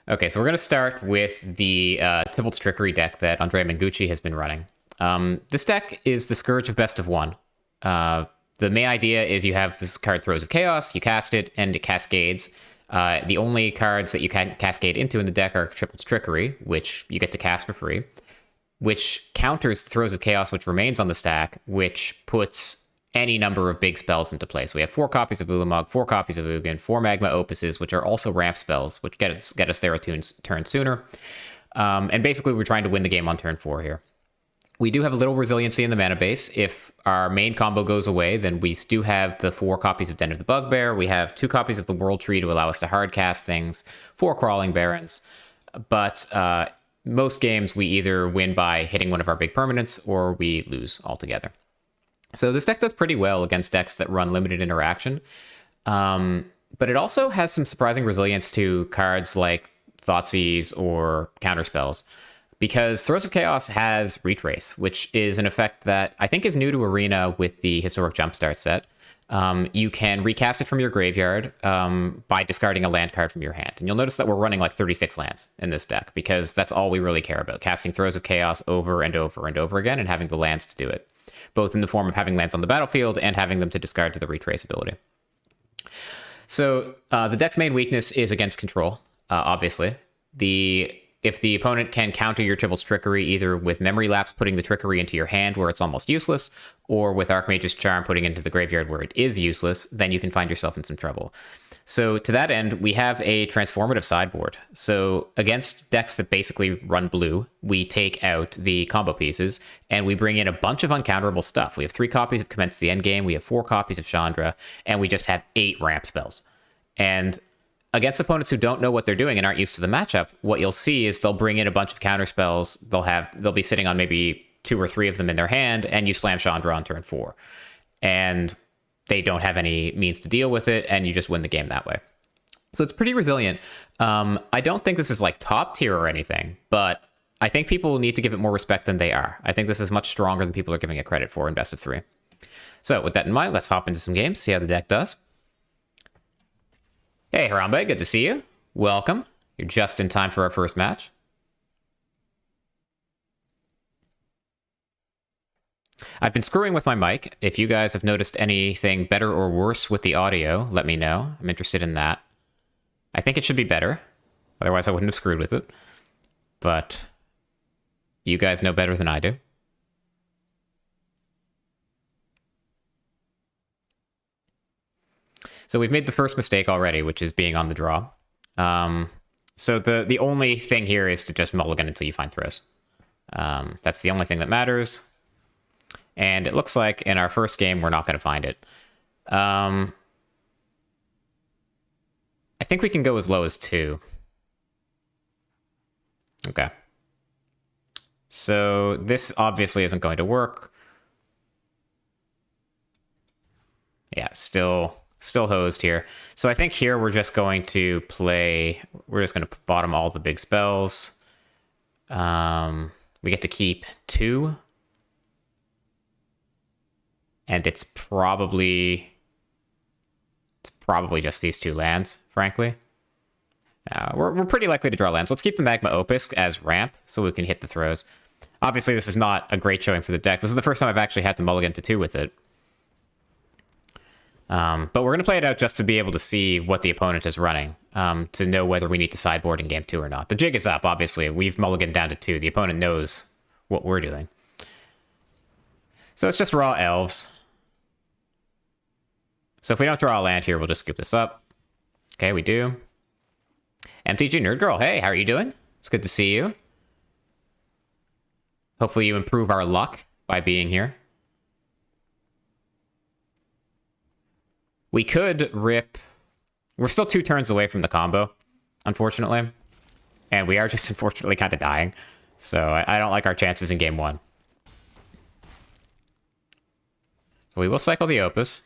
Okay, so we're going to start with the Tybalt's Trickery deck that Andrea Mengucci has been running. This deck is the Scourge of Best of One. The main idea is you have this card, Throes of Chaos, you cast it, and it cascades. The only cards that you can cascade into in the deck are Tybalt's Trickery, which you get to cast for free, which counters Throes of Chaos, which remains on the stack, which puts any number of big spells into place. We have 4 copies of Ulamog, 4 copies of Ugin, 4 Magma Opuses, which are also ramp spells, which get us there a turn sooner. And basically, we're trying to win the game on turn 4 here. We do have a little resiliency in the mana base. If our main combo goes away, then we do have the 4 copies of Den of the Bugbear. We have 2 copies of the World Tree to allow us to hardcast things, 4 Crawling Barrens. But most games, we either win by hitting one of our big permanents, or we lose altogether. So this deck does pretty well against decks that run limited interaction. But it also has some surprising resilience to cards like Thoughtseize or Counterspells. Because Throes of Chaos has Retrace, which is an effect that I think is new to Arena with the Historic Jumpstart set. You can recast it from your graveyard by discarding a land card from your hand. And you'll notice that we're running like 36 lands in this deck, because that's all we really care about. Casting Throes of Chaos over and over and over again and having the lands to do it. Both in the form of having lands on the battlefield and having them to discard to the Retrace ability. So the deck's main weakness is against control, obviously. If the opponent can counter your Tybalt's Trickery either with Memory Lapse, putting the Trickery into your hand where it's almost useless, or with Archmage's Charm, putting it into the graveyard where it is useless, then you can find yourself in some trouble. So to that end, we have a transformative sideboard. So against decks that basically run blue, we take out the combo pieces, and we bring in a bunch of uncounterable stuff. We have 3 copies of Commence the Endgame, we have 4 copies of Chandra, and we just have 8 ramp spells. And against opponents who don't know what they're doing and aren't used to the matchup, what you'll see is they'll bring in a bunch of counter spells. They'll be sitting on maybe 2 or 3 of them in their hand, and you slam Chandra on turn 4. And they don't have any means to deal with it, and you just win the game that way. So it's pretty resilient. I don't think this is like top tier or anything, but I think people need to give it more respect than they are. I think this is much stronger than people are giving it credit for in best of 3. So with that in mind, let's hop into some games, see how the deck does. Hey, Harambe, good to see you. Welcome. You're just in time for our first match. I've been screwing with my mic. If you guys have noticed anything better or worse with the audio, let me know. I'm interested in that. I think it should be better. Otherwise, I wouldn't have screwed with it. But you guys know better than I do. So we've made the first mistake already, which is being on the draw. So the only thing here is to just mulligan until you find Throes. That's the only thing that matters. And it looks like in our first game, we're not going to find it. I think we can go as low as 2. Okay. So this obviously isn't going to work. Yeah, still hosed here. So I think here we're just going to bottom all the big spells. We get to keep 2. And it's probably just these 2 lands, frankly. We're pretty likely to draw lands. Let's keep the Magma Opus as ramp so we can hit the Throes. Obviously, this is not a great showing for the deck. This is the first time I've actually had to mulligan to 2 with it. But we're going to play it out just to be able to see what the opponent is running, to know whether we need to sideboard in game 2 or not. The jig is up, obviously. We've mulliganed down to 2. The opponent knows what we're doing. So it's just raw elves. So if we don't draw a land here, we'll just scoop this up. Okay, we do. MTG Nerd Girl, hey, how are you doing? It's good to see you. Hopefully you improve our luck by being here. We could rip... We're still 2 turns away from the combo, unfortunately. And we are just unfortunately kind of dying. So I don't like our chances in game 1. We will cycle the Opus.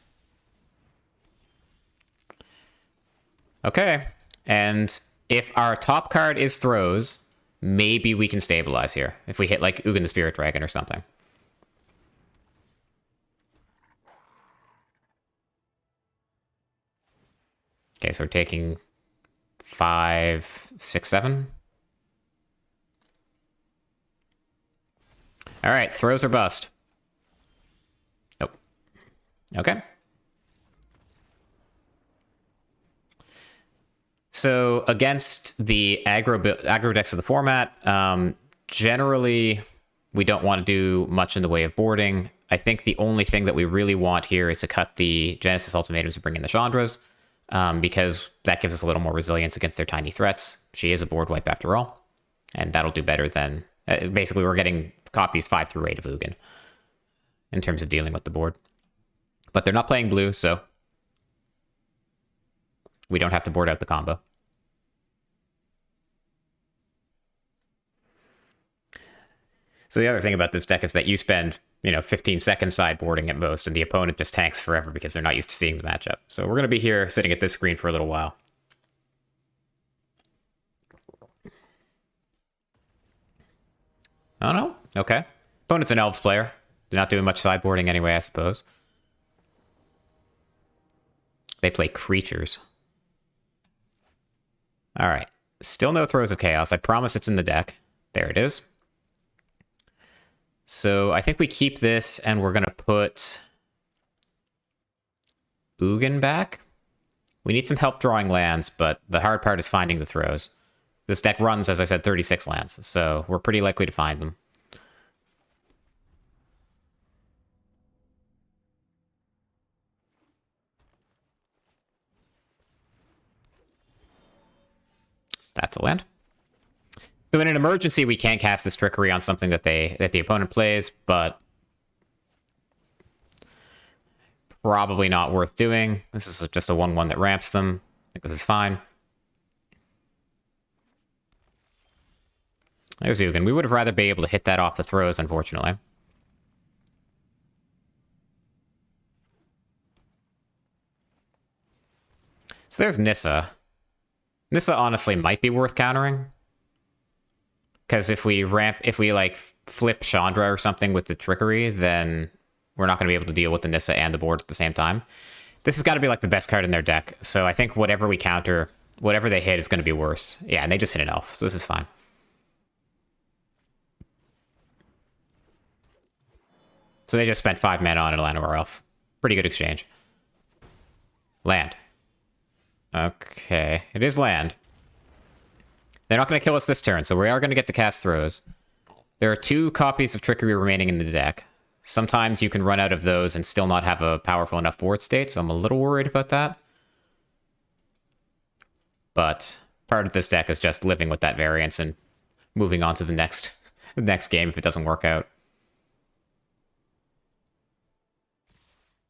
Okay, and if our top card is Throes, maybe we can stabilize here. If we hit like Ugin the Spirit Dragon or something. Okay, so we're taking 5, 6, 7. All right, throws or bust. Nope. Okay. So against the aggro decks of the format, generally we don't want to do much in the way of boarding. I think the only thing that we really want here is to cut the Genesis Ultimatums and bring in the Chandras, because that gives us a little more resilience against their tiny threats. She is a board wipe after all, and that'll do better than... basically, we're getting copies 5 through 8 of Ugin in terms of dealing with the board. But they're not playing blue, so we don't have to board out the combo. So the other thing about this deck is that you spend, 15 seconds sideboarding at most, and the opponent just tanks forever because they're not used to seeing the matchup. So we're going to be here sitting at this screen for a little while. Oh, no? Okay. Opponent's an Elves player. They're not doing much sideboarding anyway, I suppose. They play creatures. All right. Still no Throes of Chaos. I promise it's in the deck. There it is. So I think we keep this, and we're going to put Ugin back. We need some help drawing lands, but the hard part is finding the Throes. This deck runs, as I said, 36 lands, so we're pretty likely to find them. That's a land. So in an emergency, we can't cast this Trickery on something that the opponent plays, but probably not worth doing. This is just a 1/1 that ramps them. I think this is fine. There's Ugin. We would have rather be able to hit that off the Throes, unfortunately. So there's Nissa. Nissa honestly might be worth countering. Because if we flip Chandra or something with the Trickery, then we're not going to be able to deal with the Nissa and the board at the same time. This has got to be like the best card in their deck. So I think whatever we counter, whatever they hit is going to be worse. Yeah, and they just hit an elf, so this is fine. So they just spent 5 mana on an Llanowar elf. Pretty good exchange. Land. Okay, it is land. They're not going to kill us this turn, so we are going to get to cast Throes. There are 2 copies of Trickery remaining in the deck. Sometimes you can run out of those and still not have a powerful enough board state, so I'm a little worried about that. But part of this deck is just living with that variance and moving on to the next game if it doesn't work out.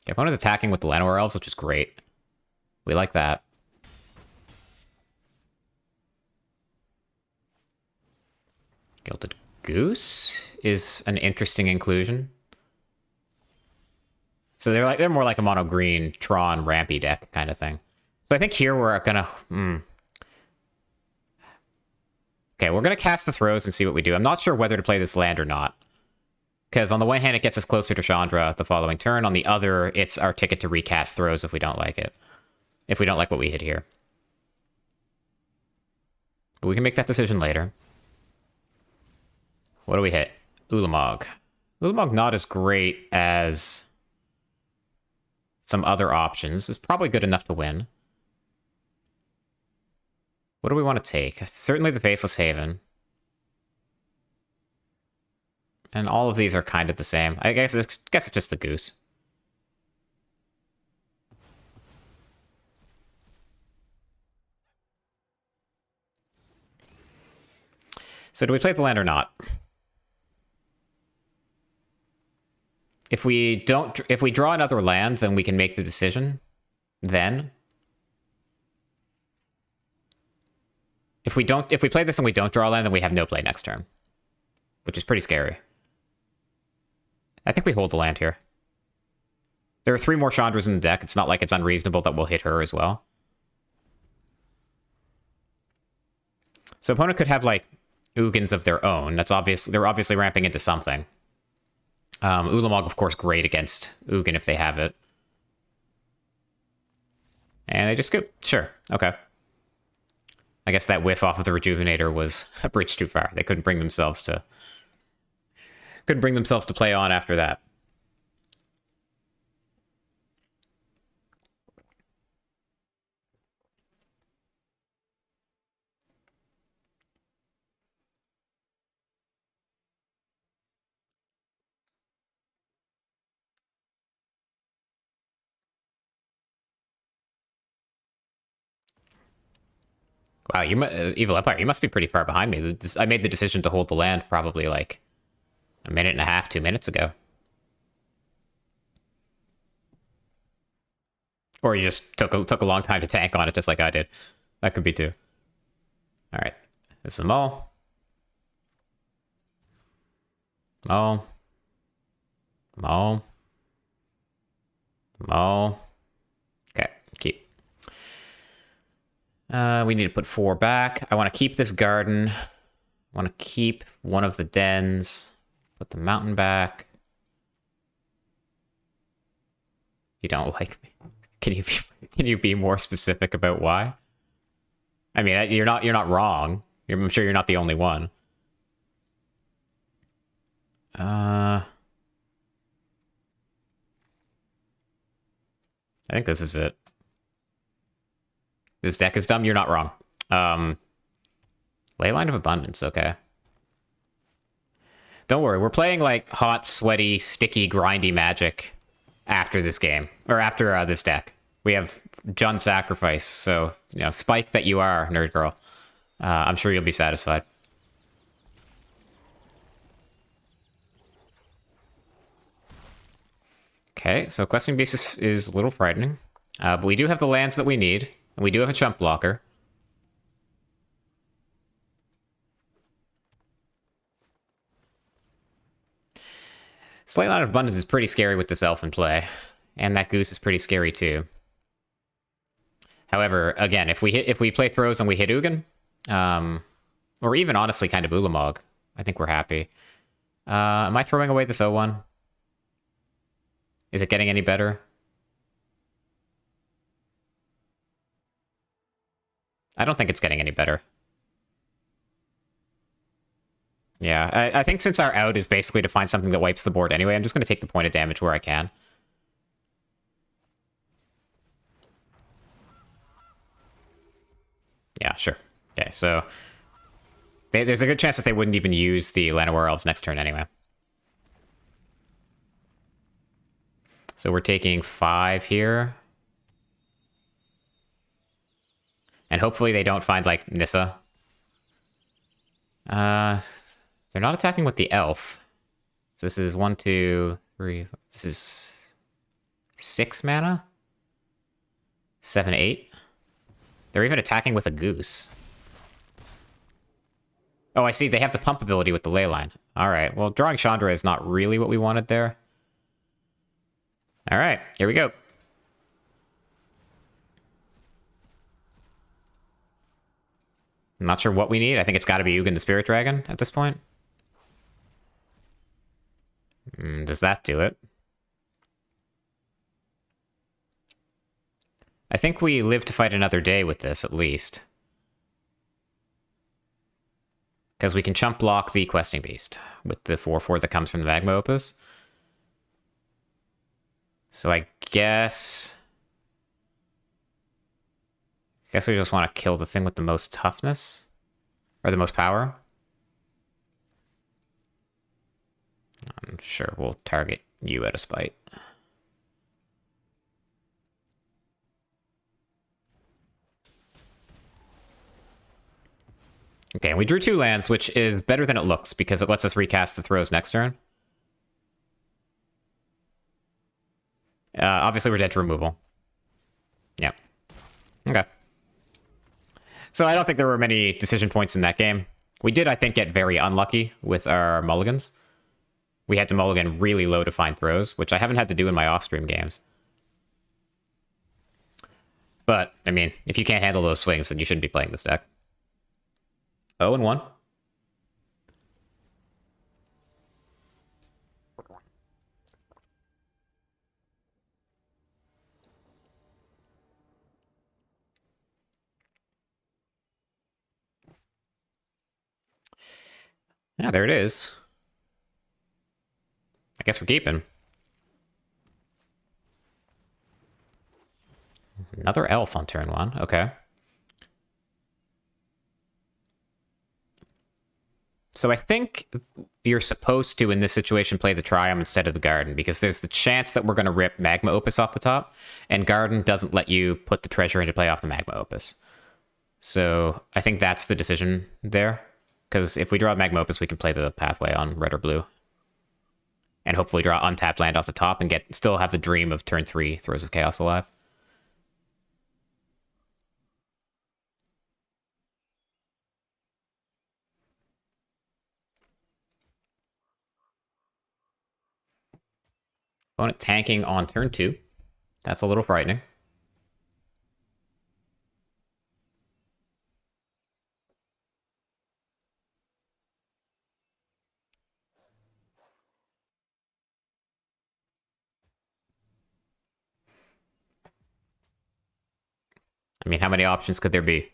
Okay, opponent's attacking with the Llanowar Elves, which is great. We like that. Gilded Goose is an interesting inclusion. So they're more like a mono green Tron rampy deck kind of thing. So I think here we're gonna Okay, we're gonna cast the Throes and see what we do. I'm not sure whether to play this land or not. Because on the one hand, it gets us closer to Chandra the following turn. On the other, it's our ticket to recast Throes if we don't like it. If we don't like what we hit here. But we can make that decision later. What do we hit? Ulamog. Ulamog not as great as some other options. It's probably good enough to win. What do we want to take? Certainly the Faceless Haven. And all of these are kind of the same. I guess it's just the Goose. So do we play the land or not? If we draw another land, then we can make the decision. Then. If we play this and we don't draw a land, then we have no play next turn. Which is pretty scary. I think we hold the land here. There are 3 more Chandras in the deck. It's not like it's unreasonable that we'll hit her as well. So opponent could have, like, Ugins of their own. They're obviously ramping into something. Ulamog, of course, great against Ugin if they have it. And they just scoop. Sure. Okay. I guess that whiff off of the Rejuvenator was a bridge too far. They couldn't bring themselves to play on after that. Wow, Evil Empire, you must be pretty far behind me. I made the decision to hold the land probably like a minute and a half, 2 minutes ago. Or you just took a long time to tank on it, just like I did. That could be too. All right, this is Maul. Maul. Maul. Maul. Okay, keep. We need to put 4 back. I want to keep this garden. I want to keep one of the dens. Put the mountain back. You don't like me. Can you be more specific about why? I mean, you're not wrong. I'm sure you're not the only one. I think this is it. This deck is dumb. You're not wrong. Leyline of Abundance. Okay. Don't worry. We're playing like hot, sweaty, sticky, grindy Magic after this game or after this deck. We have Jund Sacrifice. So spike that you are, nerd girl. I'm sure you'll be satisfied. Okay, so Questing Beast is a little frightening. But we do have the lands that we need. And we do have a chump blocker. Slight Line of Abundance is pretty scary with this elf in play. And that goose is pretty scary too. However, again, if we play Throes and we hit Ugin, or even honestly kind of Ulamog, I think we're happy. Am I throwing away this 0-1? Is it getting any better? I don't think it's getting any better. Yeah, I think since our out is basically to find something that wipes the board anyway, I'm just going to take the point of damage where I can. Yeah, sure. Okay, so there's a good chance that they wouldn't even use the Llanowar Elves next turn anyway. So we're taking 5 here. And hopefully they don't find, like, Nissa. They're not attacking with the elf. So this is 1, 2, 3... This is 6 mana? 7, 8? They're even attacking with a goose. Oh, I see. They have the pump ability with the ley line. All right. Well, drawing Chandra is not really what we wanted there. All right. Here we go. I'm not sure what we need. I think it's got to be Ugin the Spirit Dragon at this point. Does that do it? I think we live to fight another day with this, at least. Because we can chump block the Questing Beast with the 4/4 that comes from the Magma Opus. So I guess we just want to kill the thing with the most toughness. Or the most power. I'm sure we'll target you out of spite. Okay, and we drew 2 lands, which is better than it looks, because it lets us recast the Throes next turn. Obviously, we're dead to removal. Yeah. Okay. So I don't think there were many decision points in that game. We did, I think, get very unlucky with our mulligans. We had to mulligan really low to find Throes, which I haven't had to do in my off-stream games. But, I mean, if you can't handle those swings, then you shouldn't be playing this deck. 0-1. Yeah, there it is. I guess we're keeping. Another elf on turn 1. Okay. So I think you're supposed to, in this situation, play the Triumph instead of the Garden, because there's the chance that we're going to rip Magma Opus off the top, and Garden doesn't let you put the treasure into play off the Magma Opus. So I think that's the decision there, because if we draw Magma Opus, we can play the Pathway on red or blue, and hopefully draw untapped land off the top and still have the dream of turn 3 Throes of Chaos alive. Opponent tanking on turn 2. That's a little frightening. I mean, how many options could there be?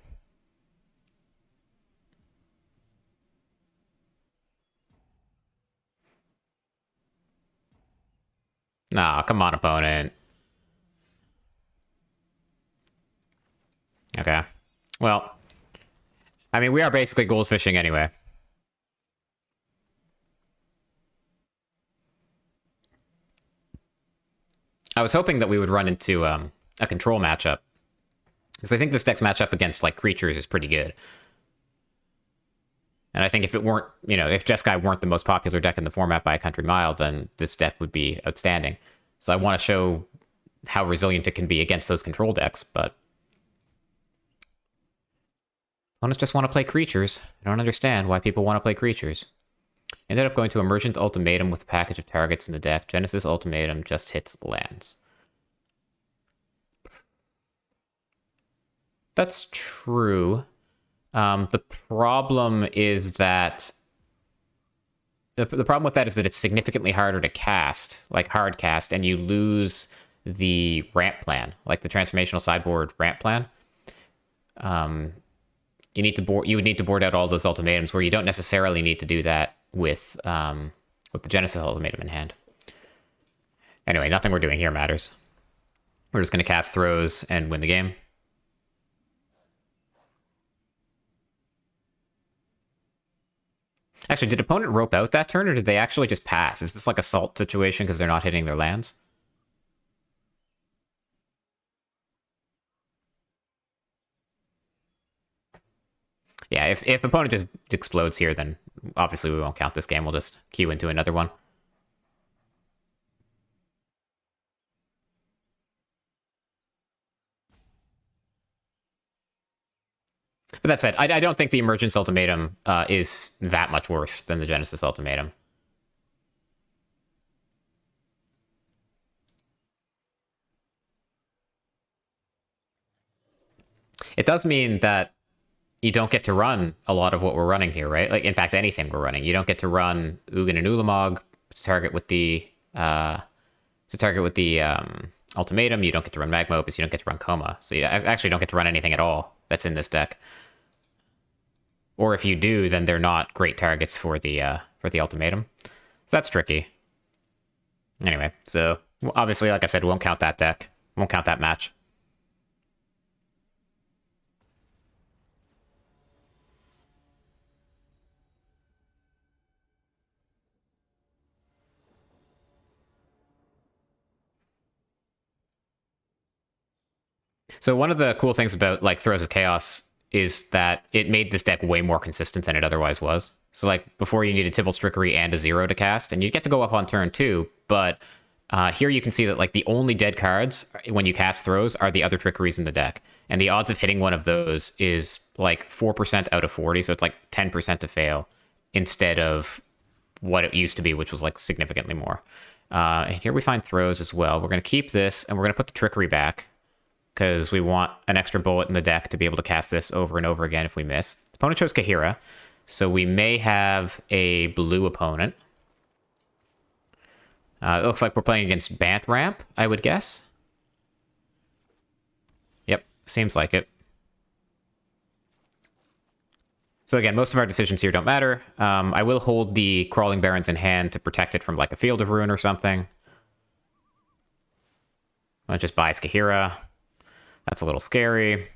Nah, come on, opponent. Okay. Well, I mean, we are basically goldfishing anyway. I was hoping that we would run into a control matchup, because I think this deck's matchup against like creatures is pretty good. And I think if it weren't, if Jeskai weren't the most popular deck in the format by a country mile, then this deck would be outstanding. So I want to show how resilient it can be against those control decks, but opponents just want to play creatures. I don't understand why people want to play creatures. Ended up going to Emergent Ultimatum with a package of targets in the deck. Genesis Ultimatum just hits lands. That's true. The problem is that the problem with that is that it's significantly harder to cast, like hard cast, and you lose the ramp plan, like the transformational sideboard ramp plan. You would need to board out all those ultimatums, where you don't necessarily need to do that with the Genesis Ultimatum in hand. Anyway, nothing we're doing here matters. We're just going to cast Throes and win the game. Actually, did opponent rope out that turn, or did they actually just pass? Is this like a salt situation because they're not hitting their lands? Yeah, if opponent just explodes here, then obviously we won't count this game. We'll just queue into another one. But that said, I don't think the Emergence Ultimatum is that much worse than the Genesis Ultimatum. It does mean that you don't get to run a lot of what we're running here, right? Like, in fact, anything we're running. You don't get to run Ugin and Ulamog to target with the Ultimatum. You don't get to run Magma Opus. You don't get to run Coma. So you actually don't get to run anything at all that's in this deck. Or if you do, then they're not great targets for the Ultimatum. So that's tricky. Anyway, so obviously, like I said, we won't count that deck. Won't count that match. So one of the cool things about like Throes of Chaos is that it made this deck way more consistent than it otherwise was. So like before you needed Tybalt's Trickery and a 0 to cast, and you get to go up on turn 2, but here you can see that like the only dead cards when you cast Throes are the other Trickeries in the deck. And the odds of hitting one of those is like 4% out of 40, so it's like 10% to fail instead of what it used to be, which was like significantly more. And here we find Throes as well. We're going to keep this, and we're going to put the Trickery back, because we want an extra bullet in the deck to be able to cast this over and over again if we miss. The opponent chose Kahira, so we may have a blue opponent. It looks like we're playing against Bant Ramp, I would guess. Yep, seems like it. So again, most of our decisions here don't matter. I will hold the Crawling Barrens in hand to protect it from like a Field of Ruin or something. I'll just buy Skahira. That's a little scary.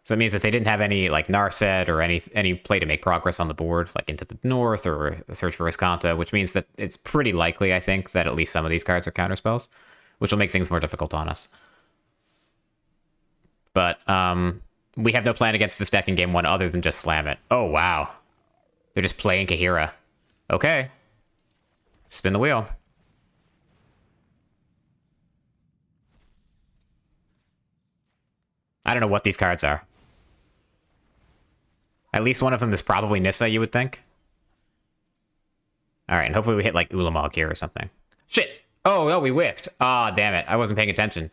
So it means that they didn't have any like Narset or any play to make progress on the board, like into the north or a search for Riscanta, which means that it's pretty likely, I think, that at least some of these cards are counterspells, which will make things more difficult on us. But we have no plan against this deck in game one other than just slam it. Oh, wow. They're just playing Kahira. Okay. Spin the wheel. I don't know what these cards are. At least one of them is probably Nissa, you would think. Alright, and hopefully we hit like Ulamog here or something. Shit! Oh, no, we whiffed. Ah, damn it. I wasn't paying attention.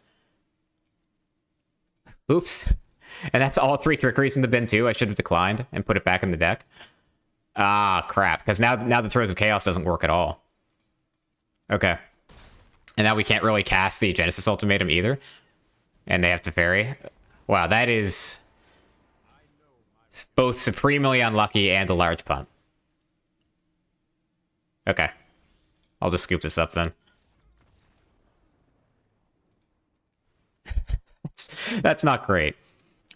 Oops. And that's all 3 trickeries in the bin too. I should have declined and put it back in the deck. Ah, crap. Because now the Throes of Chaos doesn't work at all. Okay. And now we can't really cast the Genesis Ultimatum either. And they have to Teferi. Wow, that is both supremely unlucky and a large punt. Okay. I'll just scoop this up then. That's not great.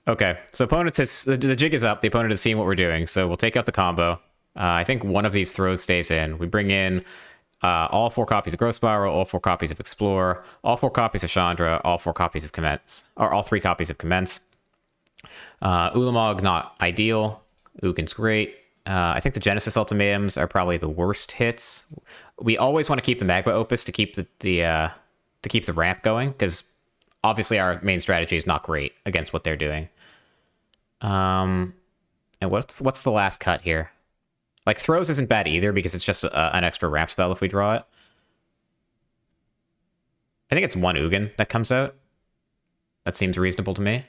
Okay, so opponent has... The jig is up. The opponent is seeing what we're doing, so we'll take out the combo. I think one of these throws stays in. We bring in all 4 copies of Growth Spiral, all 4 copies of Explore, all 4 copies of Chandra, all 4 copies of Commence, or all 3 copies of Commence. Ulamog, not ideal. Ugin's great. I think the Genesis Ultimatums are probably the worst hits. We always want to keep the Magma Opus to keep the ramp going, because obviously our main strategy is not great against what they're doing. And what's the last cut here? Like, Throes isn't bad either, because it's just an extra ramp spell if we draw it. I think it's 1 Ugin that comes out. That seems reasonable to me.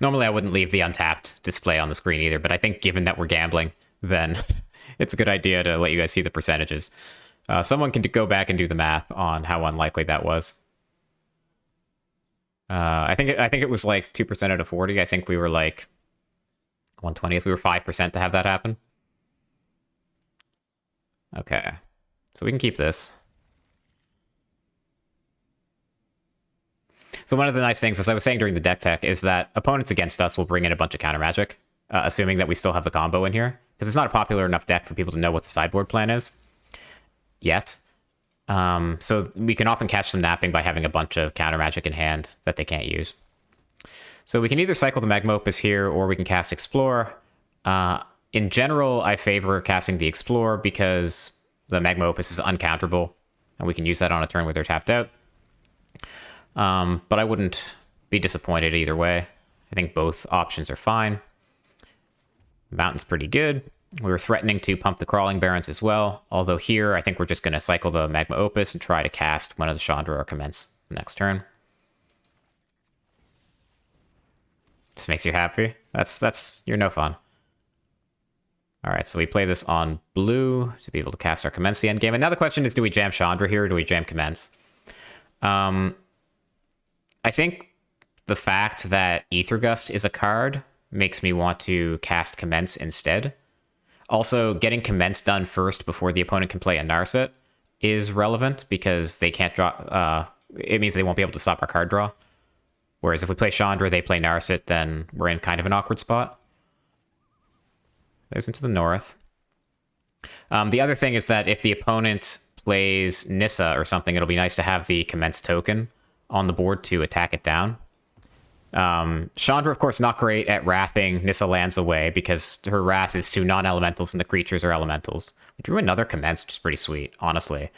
Normally I wouldn't leave the untapped display on the screen either, but I think given that we're gambling, then it's a good idea to let you guys see the percentages. Someone can go back and do the math on how unlikely that was. I think it was like 2% out of 40. I think we were like 1/20th. We were 5% to have that happen. Okay, so we can keep this. So one of the nice things, as I was saying during the deck tech, is that opponents against us will bring in a bunch of counter magic, assuming that we still have the combo in here, because it's not a popular enough deck for people to know what the sideboard plan is yet. So we can often catch them napping by having a bunch of counter magic in hand that they can't use. So we can either cycle the Magma Opus here, or we can cast Explore. In general, I favor casting the Explore because the Magma Opus is uncounterable, and we can use that on a turn where they're tapped out. But I wouldn't be disappointed either way. I think both options are fine. Mountain's pretty good. We were threatening to pump the Crawling Barrens as well, although here I think we're just going to cycle the Magma Opus and try to cast one of the Chandra or Commence next turn. This makes you happy? You're no fun. Alright, so we play this on blue to be able to cast our Commence the endgame. And now the question is, do we jam Chandra here or do we jam Commence? I think the fact that Aethergust is a card makes me want to cast Commence instead. Also, getting Commence done first before the opponent can play a Narset is relevant, because they can't draw... it means they won't be able to stop our card draw. Whereas if we play Chandra, they play Narset, then we're in kind of an awkward spot. There's into the north. The other thing is that if the opponent plays Nissa or something, it'll be nice to have the Commence token on the board to attack it down. Chandra, of course, not great at wrathing Nissa lands away, because her wrath is to non-elementals and the creatures are elementals. We drew another Commence, which is pretty sweet, honestly.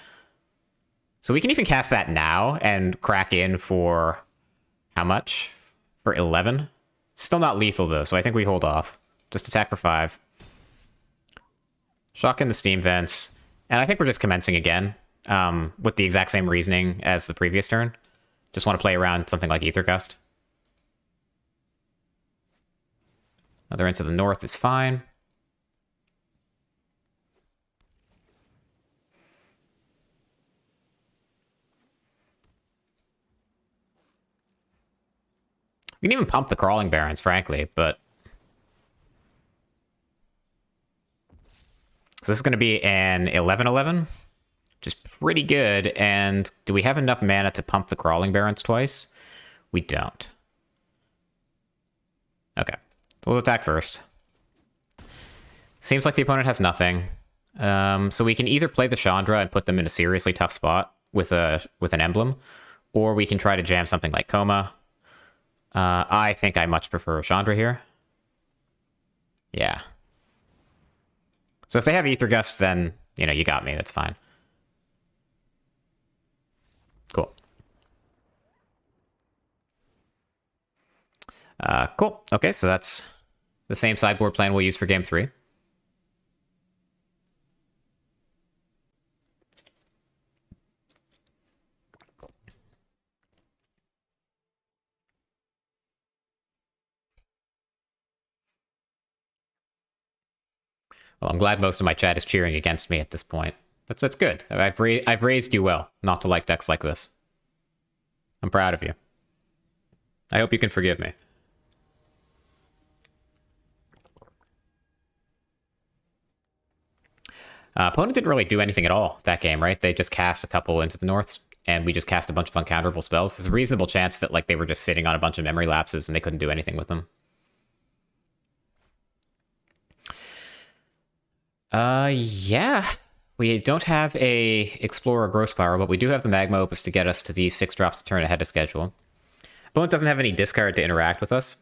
So we can even cast that now and crack in for... how much? For 11? Still not lethal, though, so I think we hold off. Just attack for 5. Shock in the Steam Vents. And I think we're just commencing again, with the exact same reasoning as the previous turn. Just want to play around something like Aethergust. Another into the north is fine. We can even pump the Crawling Barons, frankly, but... So this is going to be an 11/11, which is pretty good, and do we have enough mana to pump the Crawling Barons twice? We don't. Okay, so we'll attack first. Seems like the opponent has nothing. So we can either play the Chandra and put them in a seriously tough spot with an emblem, or we can try to jam something like Coma. I think I much prefer Chandra here. Yeah. So if they have Ether Gust, then, you know, you got me. That's fine. Cool. Cool. Okay, so that's the same sideboard plan we'll use for game 3. Well, I'm glad most of my chat is cheering against me at this point. That's good. I've raised you well not to like decks like this. I'm proud of you. I hope you can forgive me. Opponent didn't really do anything at all that game, right? They just cast a couple into the north, and we just cast a bunch of uncounterable spells. There's a reasonable chance that like they were just sitting on a bunch of memory lapses and they couldn't do anything with them. Yeah. We don't have a Explorer Growth Spiral, but we do have the Magma Opus to get us to the 6 drops a turn ahead of schedule. Opponent doesn't have any discard to interact with us,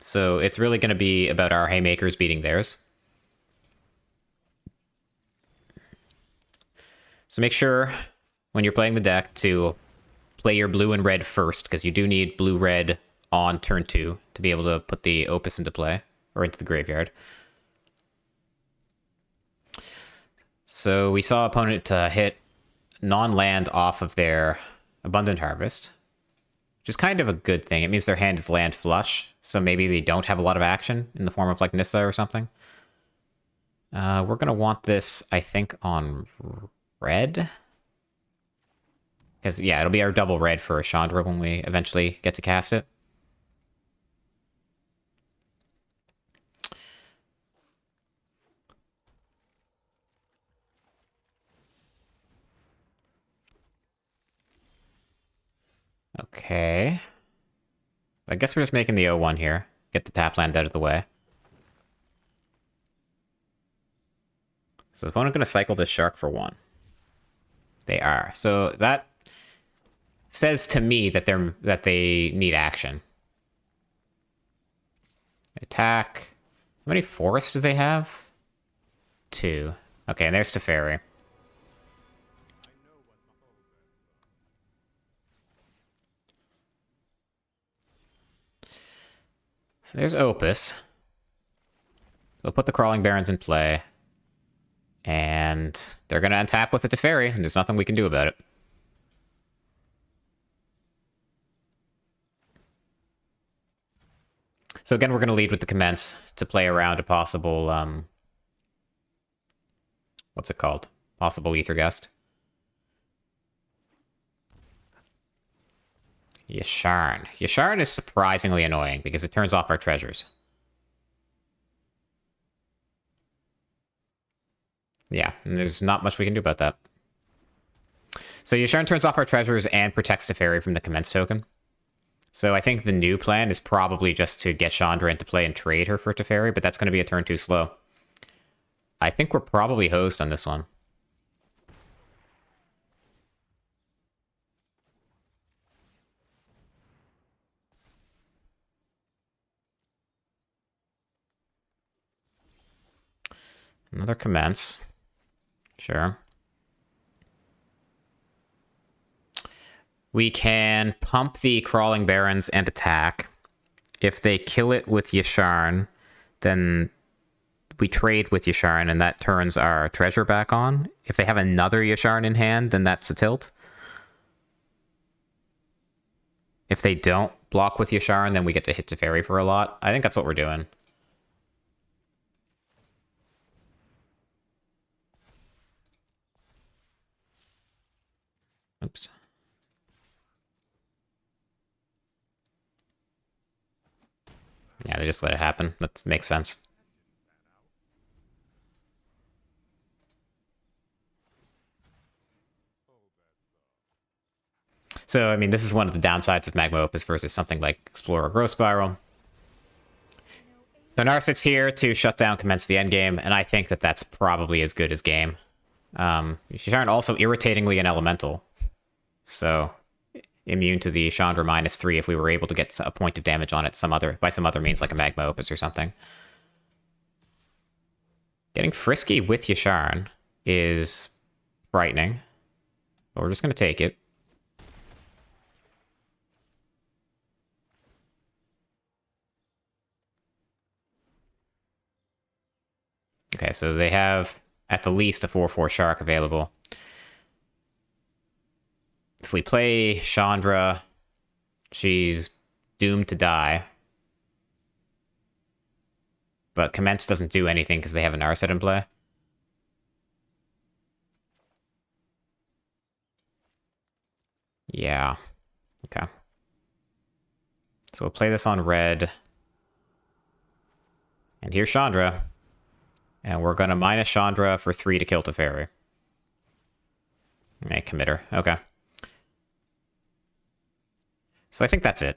so it's really going to be about our Haymakers beating theirs. So make sure, when you're playing the deck, to play your blue and red first, because you do need blue-red on turn 2 to be able to put the Opus into play, or into the graveyard. So we saw opponent hit non-land off of their Abundant Harvest, which is kind of a good thing. It means their hand is land flush, so maybe they don't have a lot of action in the form of like Nissa or something. We're going to want this, I think, on red. Because, yeah, it'll be our double red for a Chandra when we eventually get to cast it. Okay. I guess we're just making the 0-1 here. Get the tap land out of the way. So the opponent going to cycle this Shark for 1. They are. So that says to me that they need action. Attack. How many forests do they have? 2. Okay, and there's Teferi. So there's Opus. We'll put the Crawling Barons in play. And they're going to untap with the Teferi, and there's nothing we can do about it. So again, we're going to lead with the Commence to play around a possible... what's it called? Possible Ether Gust. Yasharn. Yasharn is surprisingly annoying because it turns off our treasures. Yeah, and there's not much we can do about that. So Yasharn turns off our treasures and protects Teferi from the Commence token. So I think the new plan is probably just to get Chandra into play and trade her for Teferi, but that's going to be a turn too slow. I think we're probably hosed on this one. Another Commence. Sure. We can pump the Crawling Barons and attack. If they kill it with Yasharn, then we trade with Yasharn, and that turns our treasure back on. If they have another Yasharn in hand, then that's a tilt. If they don't block with Yasharn, then we get to hit Teferi for a lot. I think that's what we're doing. Oops. they just let it happen. That makes sense. So, I mean, this is one of the downsides of Magma Opus versus something like Explorer Growth Spiral. So Narset's here to shut down Commence the Endgame, and I think that that's probably as good as game. Sharn also irritatingly an Elemental. So, immune to the Chandra -3 if we were able to get a point of damage on it by some other means, like a Magma Opus or something. Getting frisky with Yasharn is frightening, but we're just going to take it. Okay, so they have, at the least, a 4/4 Shark available. If we play Chandra, she's doomed to die. But Commence doesn't do anything because they have an Narset in play. Yeah. Okay. So we'll play this on red. And here's Chandra. And we're going to minus Chandra for 3 to kill Teferi. Committer. Okay. So I think that's it.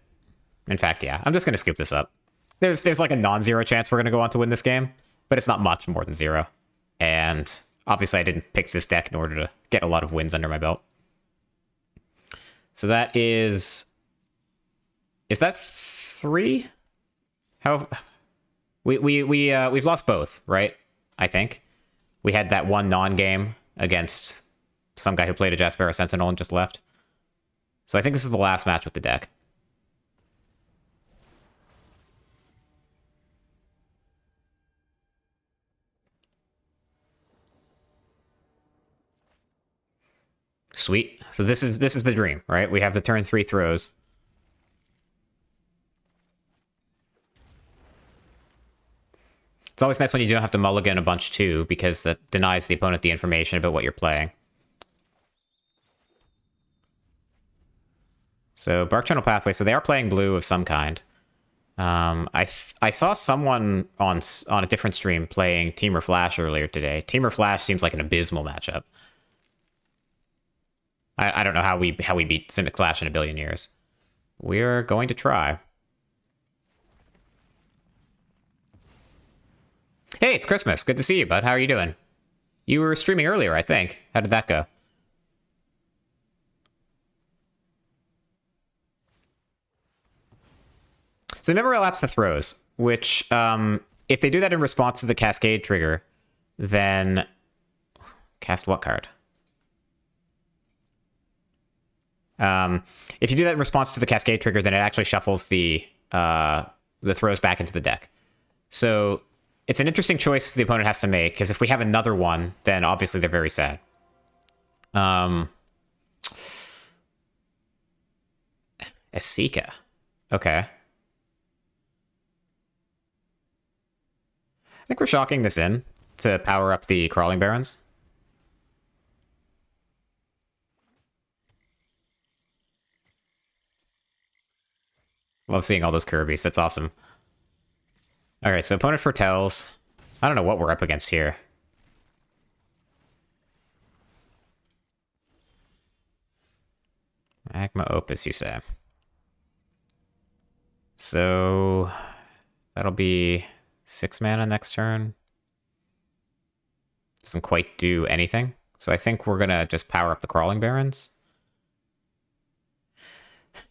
In fact, yeah. I'm just going to scoop this up. There's like a non-zero chance we're going to go on to win this game, but it's not much more than 0. And obviously I didn't pick this deck in order to get a lot of wins under my belt. So that is... Is that 3? How... We've lost both, right? I think. We had that one non-game against some guy who played a Jaspera Sentinel and just left. So I think this is the last match with the deck. Sweet. So this is the dream, right? We have the turn 3 throws. It's always nice when you don't have to mulligan a bunch too, because that denies the opponent the information about what you're playing. So Bark Channel Pathway. So they are playing blue of some kind. I saw someone on a different stream playing Temur Flash earlier today. Temur Flash seems like an abysmal matchup. I don't know how we beat Simic Clash in a billion years. We're going to try. Hey, it's Christmas. Good to see you, bud. How are you doing? You were streaming earlier, I think. How did that go? So never elapse the throws, which, if they do that in response to the Cascade trigger, then... Cast what card? If you do that in response to the Cascade trigger, then it actually shuffles the throws back into the deck. So it's an interesting choice the opponent has to make, because if we have another one, then obviously they're very sad. Esika. Okay. I think we're shocking this in to power up the Crawling Barons. Love seeing all those Kirby's. That's awesome. Alright, so opponent foretells. I don't know what we're up against here. Magma Opus, you say. So... that'll be 6 mana next turn. Doesn't quite do anything. So I think we're gonna just power up the Crawling Barons.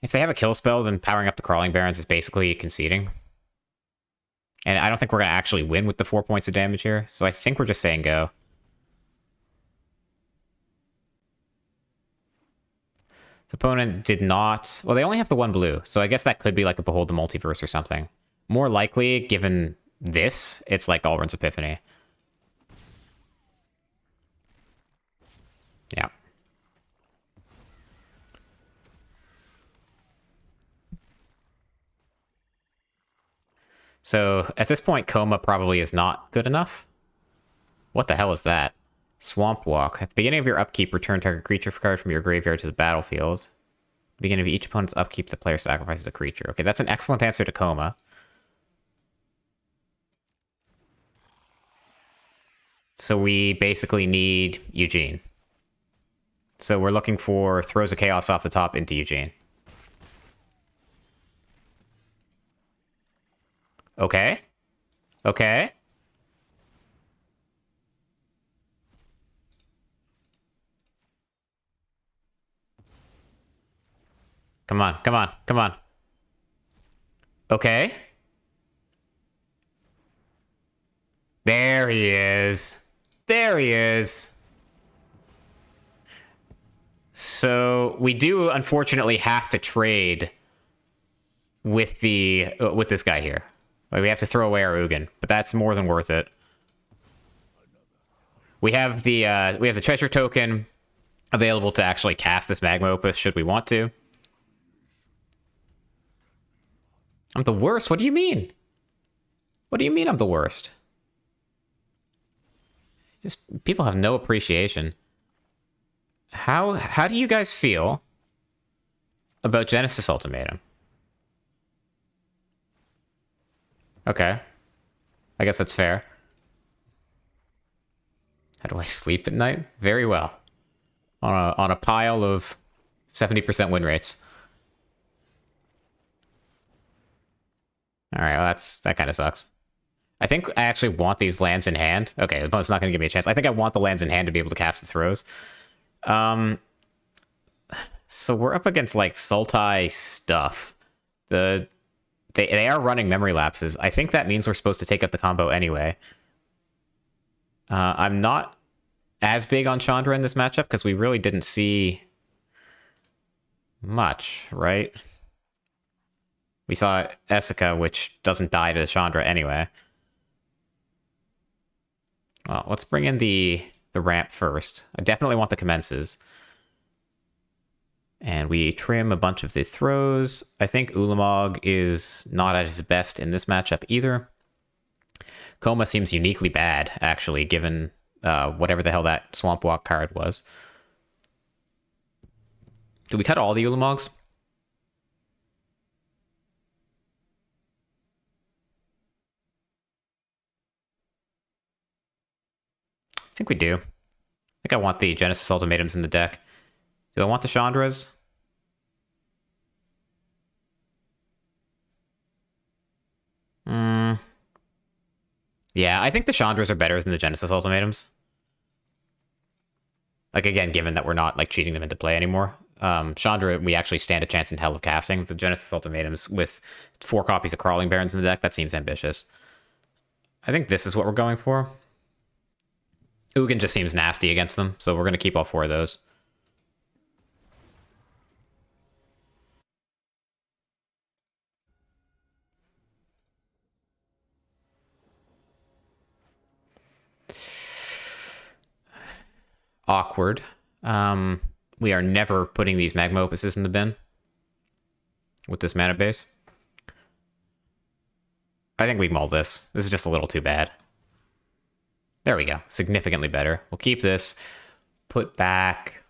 If they have a kill spell, then powering up the Crawling Barons is basically conceding. And I don't think we're going to actually win with the 4 points of damage here, so I think we're just saying go. The opponent did not... Well, they only have the 1 blue, so I guess that could be like a Behold the Multiverse or something. More likely, given this, it's like Alrund's Epiphany. Yeah. So, at this point, Coma probably is not good enough. What the hell is that? Swamp Walk. At the beginning of your upkeep, return target creature card from your graveyard to the battlefield. At the beginning of each opponent's upkeep, the player sacrifices a creature. Okay, that's an excellent answer to Coma. So we basically need Eugene. So we're looking for Throes of Chaos off the top into Eugene. Okay. Okay. Come on, come on, come on. Okay. There he is. There he is. So we do unfortunately have to trade with the with this guy here. Like, we have to throw away our Ugin, but that's more than worth it. We have the treasure token available to actually cast this Magma Opus should we want to. I'm the worst? What do you mean? What do you mean I'm the worst? Just people have no appreciation. How do you guys feel about Genesis Ultimatum? Okay. I guess that's fair. How do I sleep at night? Very well. On a pile of 70% win rates. All right, well that kind of sucks. I think I actually want these lands in hand. Okay, the opponent's not going to give me a chance. I think I want the lands in hand to be able to cast the throws. So we're up against like Sultai stuff. They are running memory lapses. I think that means we're supposed to take up the combo anyway. I'm not as big on Chandra in this matchup because we really didn't see much, right? We saw Essica, which doesn't die to Chandra anyway. Well, let's bring in the ramp first. I definitely want the commences. And we trim a bunch of the throws. I think Ulamog is not at his best in this matchup either. Coma seems uniquely bad, actually, given whatever the hell that Swamp Walk card was. Do we cut all the Ulamogs? I think we do. I think I want the Genesis Ultimatums in the deck. Do I want the Chandras? Yeah, I think the Chandras are better than the Genesis Ultimatums. Like, again, given that we're not, like, cheating them into play anymore. Chandra, we actually stand a chance in hell of casting. The Genesis Ultimatums with 4 copies of Crawling Barons in the deck, that seems ambitious. I think this is what we're going for. Ugin just seems nasty against them, so we're going to keep all 4 of those. Awkward. We are never putting these Magma Opuses in the bin with this mana base. I think we mull this. This is just a little too bad. There we go. Significantly better. We'll keep this. Put back,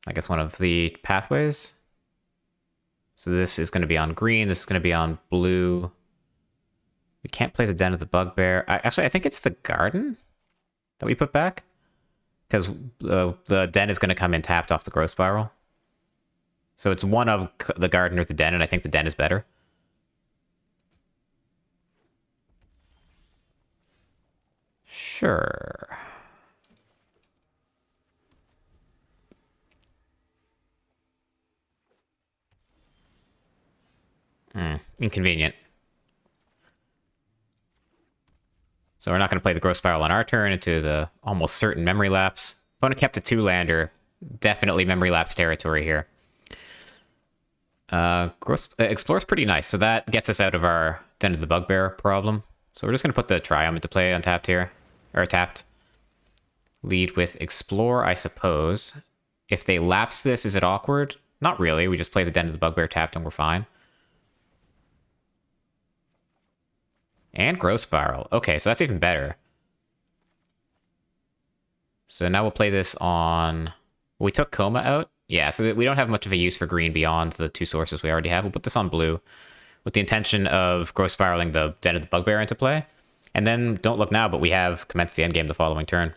I guess, one of the pathways. So this is going to be on green. This is going to be on blue. We can't play the Den of the Bugbear. Actually, I think it's the garden that we put back. Because the den is going to come in tapped off the growth spiral. So it's one of the garden or the den, and I think the den is better. Sure. Inconvenient. So we're not going to play the growth spiral on our turn into the almost certain memory lapse. Opponent kept a 2-lander. Definitely memory lapse territory here. Explore's pretty nice, so that gets us out of our Den of the Bugbear problem. So we're just going to put the Triumph into play untapped here. Or tapped. Lead with Explore, I suppose. If they lapse this, is it awkward? Not really. We just play the Den of the Bugbear tapped and we're fine. And Growth Spiral. Okay, so that's even better. So now we'll play this on... We took Coma out? Yeah, so we don't have much of a use for green beyond the 2 sources we already have. We'll put this on blue with the intention of Growth Spiraling the Den of the Bugbear into play. And then, don't look now, but we have commenced the endgame the following turn.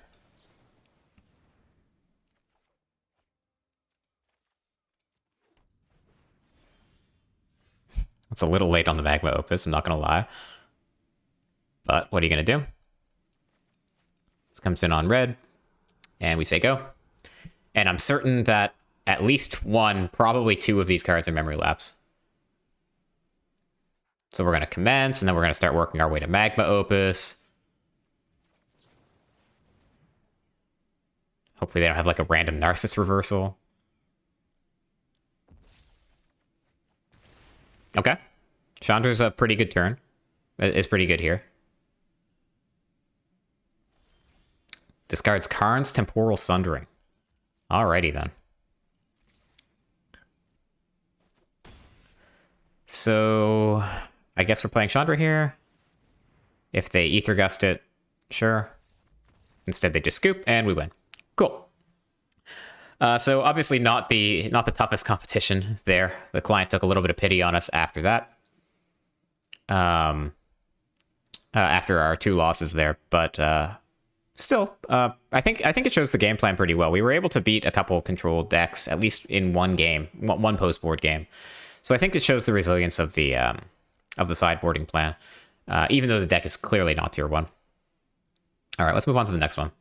It's a little late on the Magma Opus, I'm not going to lie. But what are you going to do? This comes in on red, and we say go. And I'm certain that at least one, probably two of these cards are Memory Lapse. So we're going to commence, and then we're going to start working our way to Magma Opus. Hopefully they don't have like a random Narcissus reversal. Okay. Chandra's a pretty good turn. It's pretty good here. Discards Karn's Temporal Sundering. Alrighty then. So, I guess we're playing Chandra here. If they Ether Gust it, sure. Instead they just scoop, and we win. Cool. So obviously not the toughest competition there. The client took a little bit of pity on us after that. After our 2 losses there, but still, I think it shows the game plan pretty well. We were able to beat a couple controlled decks, at least in one game, one post-board game. So I think it shows the resilience of the sideboarding plan, even though the deck is clearly not tier 1. All right, let's move on to the next one.